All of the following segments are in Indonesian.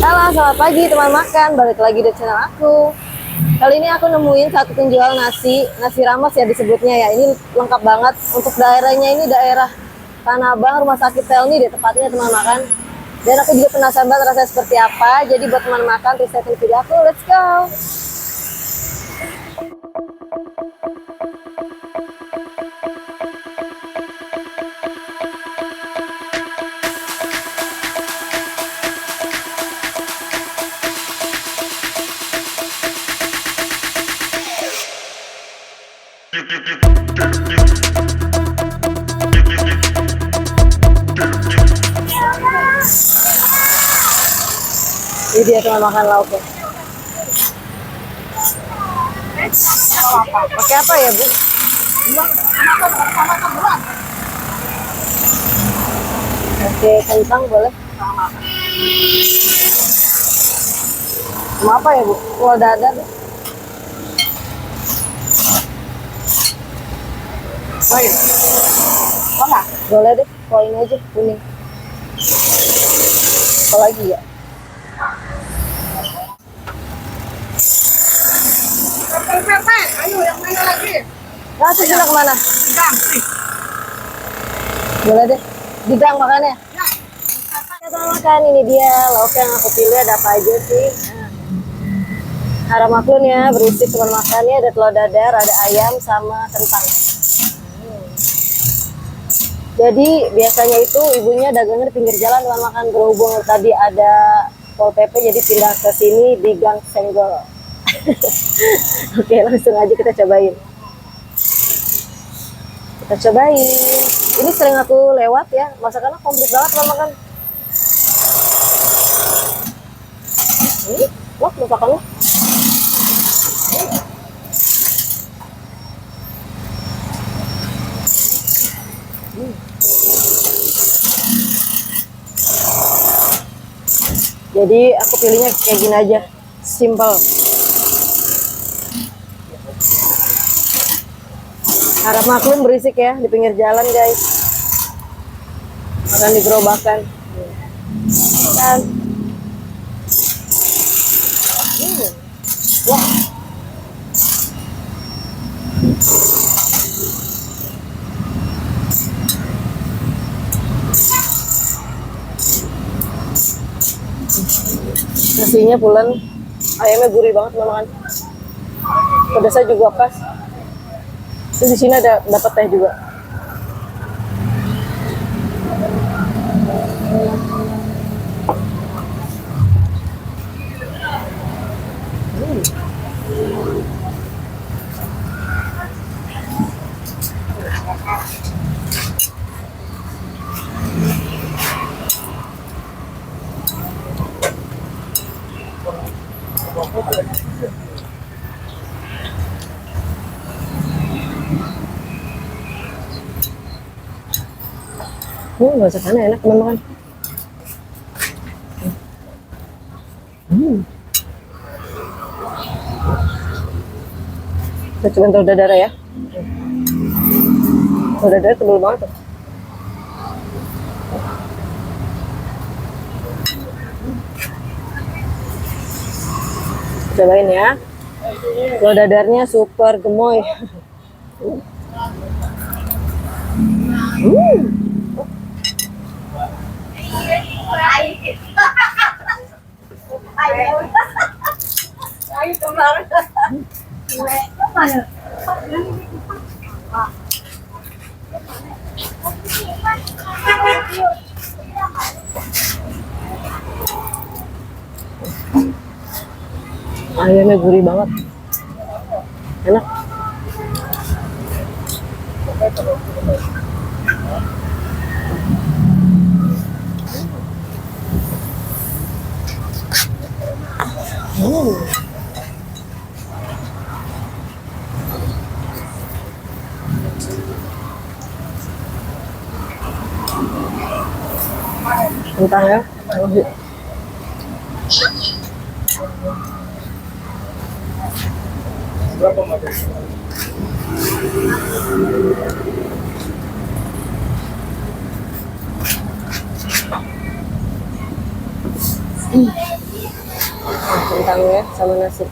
Halo, selamat pagi teman makan. Balik lagi di channel aku. Kali ini aku nemuin satu penjual nasi rames ya disebutnya ya. Ini lengkap banget. Untuk daerahnya ini daerah Tanah Abang, Rumah Sakit Pelni deh tepatnya teman makan. Dan aku juga penasaran banget rasanya seperti apa. Jadi buat teman makan, stay tune video aku. Let's go. Ini dia teman makan lauknya. Pakai apa ya, Bu? Oke, kentang boleh. Mau apa ya, Bu? Telur dadar deh. Koin. Boleh deh, koin aja, kuning. Apa lagi ya? Ayo yang mana lagi? Nah, sudah kemana? Gang, Boleh deh, di gang makannya. Kita makan, ini dia lauk yang aku pilih. Ada apa aja sih? Harap maklum ya, berisi teman makannya. Ada telur dadar, ada ayam, sama kentang. Jadi biasanya itu ibunya dagangnya di pinggir jalan teman makan. Berhubung tadi ada Pol PP, jadi pindah ke sini di Gang Senggol. Oke, langsung aja kita cobain. Ini sering aku lewat ya, masakannya komplit banget teman makan. Wah, masakannya. Jadi aku pilihnya kayak gini aja, simple. Harap maklum berisik ya di pinggir jalan guys. Makan di gerobakan. Kan. Wah. Nasinya pulen, ayamnya gurih banget makan. Pedasnya juga pas. Terus di sini ada dapat teh juga. Masakannya enak teman-teman. Kita coba telur dadar ya. Telur dadar tebal banget tuh. Cobain ya. Telur dadarnya super gemoy. ayo kemarin. Ayamnya gurih banget, enak. Entah ya. Berapa mati? kentangnya sama nasi.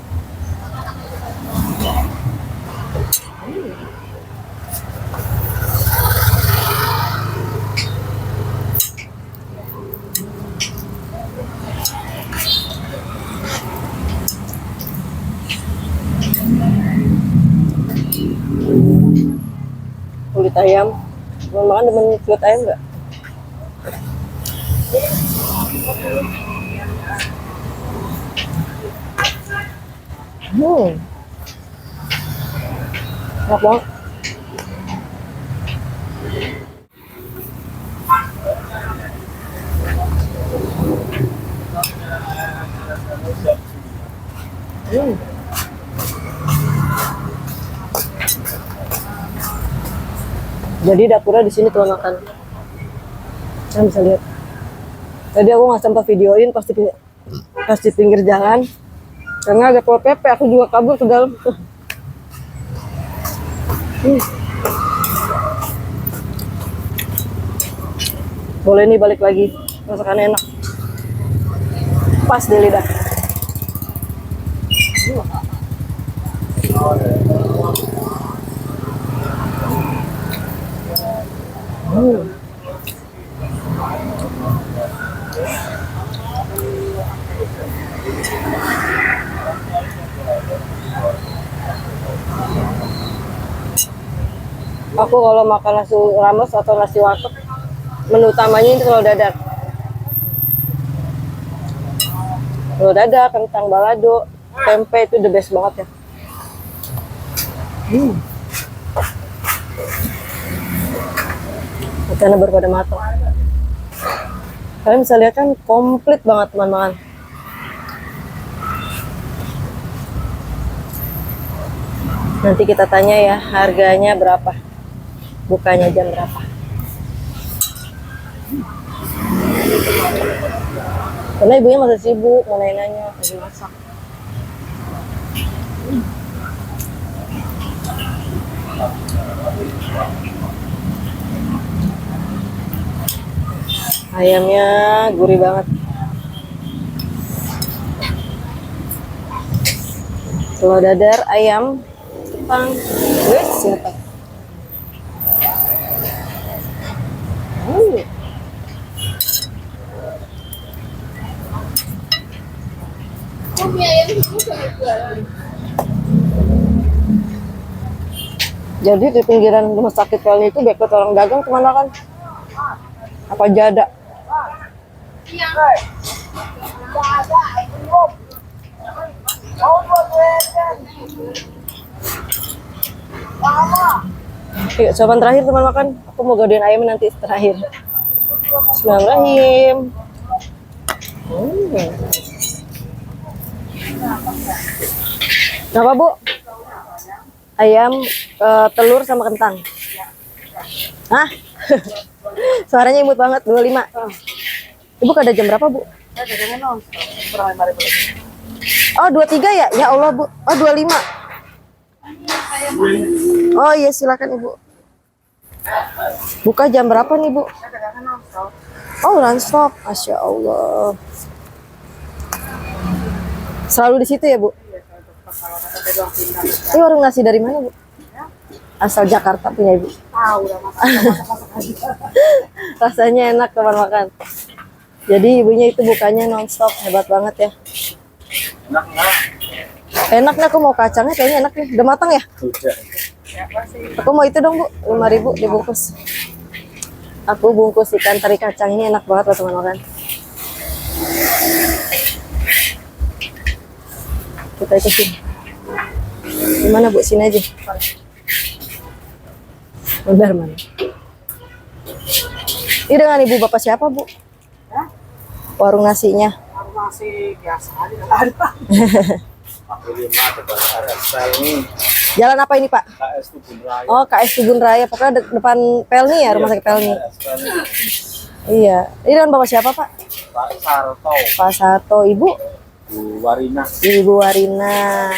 Kulit ayam. Mau makan demen kulit ayam nggak? Enak banget. Jadi dapurnya di sini tuh makan. Kalian bisa lihat. Tadi aku nggak sempat videoin pas di pinggir jalan. Karena ada pol pp, aku juga kabur ke dalam. Boleh nih balik lagi. Masakannya enak. Pas di lidah. Aku kalau makan nasi rames atau nasi warteg, menu utamanya itu telur dadar. Telur dadar, kentang balado, tempe itu the best banget ya. Ikannya baru pada matang. Kalian bisa lihat kan komplit banget teman-teman. Nanti kita tanya ya harganya berapa, bukanya jam berapa. Karena ibunya masih sibuk, mau nanya lagi masak. Ayamnya gurih banget. Telur dadar, ayam, kentang, siapa? Jadi di pinggiran rumah sakit Pelni itu banyak orang dagang teman-teman. Apa jada? Oke, jawaban terakhir teman makan. Aku mau gadein ayam nanti terakhir. Bismillahirrahmanirrahim. Apa Bu? Ayam, telur sama kentang. Hah? Suaranya imut banget, 25. Ibu kada jam berapa Bu? Oh 23 ya? Ya Allah Bu. Oh 25. Oh iya silakan Ibu. Buka jam berapa nih Bu? Oh non-stop. Masya Allah. Selalu di situ ya Bu? Ini warung nasi dari mana Bu? Asal Jakarta punya Ibu. Rasanya enak teman makan. Jadi ibunya itu bukanya non-stop, hebat banget ya. Enak nggak? Enak nih, aku mau kacangnya kayaknya enak nih. Udah matang ya? Udah. Aku mau itu dong Bu, 5.000 dibungkus. Aku bungkus ikan teri kacang ini enak banget loh teman makan. Kita ikutin. Gimana Bu? Sini aja. Bentar mana? Ini dengan ibu bapak siapa Bu? Warung nasinya. Warung nasi biasa aja ada. Pakai 5 depan RS Pelni. Jalan apa ini Pak? KS Tubun Raya. Oh KS Tubun Raya, pokoknya depan Pelni ya, rumah sakit Pelni. KS Pelni. Iya. Ini dengan bapak siapa Pak? Pak Sarto. Pak Sato. Ibu? Bu Warina. Ibu Warina.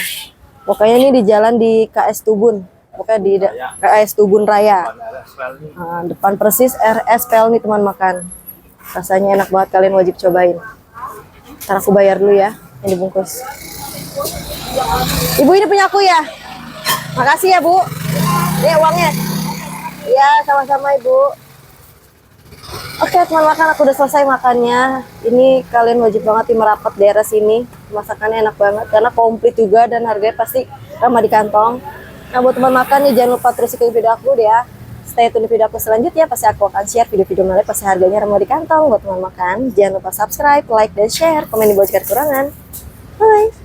Pokoknya ini di jalan di KS Tubun. Pokoknya di KS Tubun Raya. Depan RS Pelni. Nah, depan persis RS Pelni teman makan. Rasanya enak banget, kalian wajib cobain. Ntar aku bayar dulu ya. Ini dibungkus. Ibu ini punya aku ya. Makasih ya Bu. Ini uangnya. Iya sama-sama Ibu. Oke teman makan, aku udah selesai makannya. Ini kalian wajib banget di merapat daerah sini. Masakannya enak banget karena komplit juga dan harganya pasti ramah di kantong. Nah buat teman makan nih jangan lupa terus ikutin video aku deh ya. Stay tune di video aku selanjutnya, pasti aku akan share video-video menarik pasti harganya ramah di kantong buat teman makan. Jangan lupa subscribe, like, dan share. Komen di bawah jika ada kekurangan. Bye.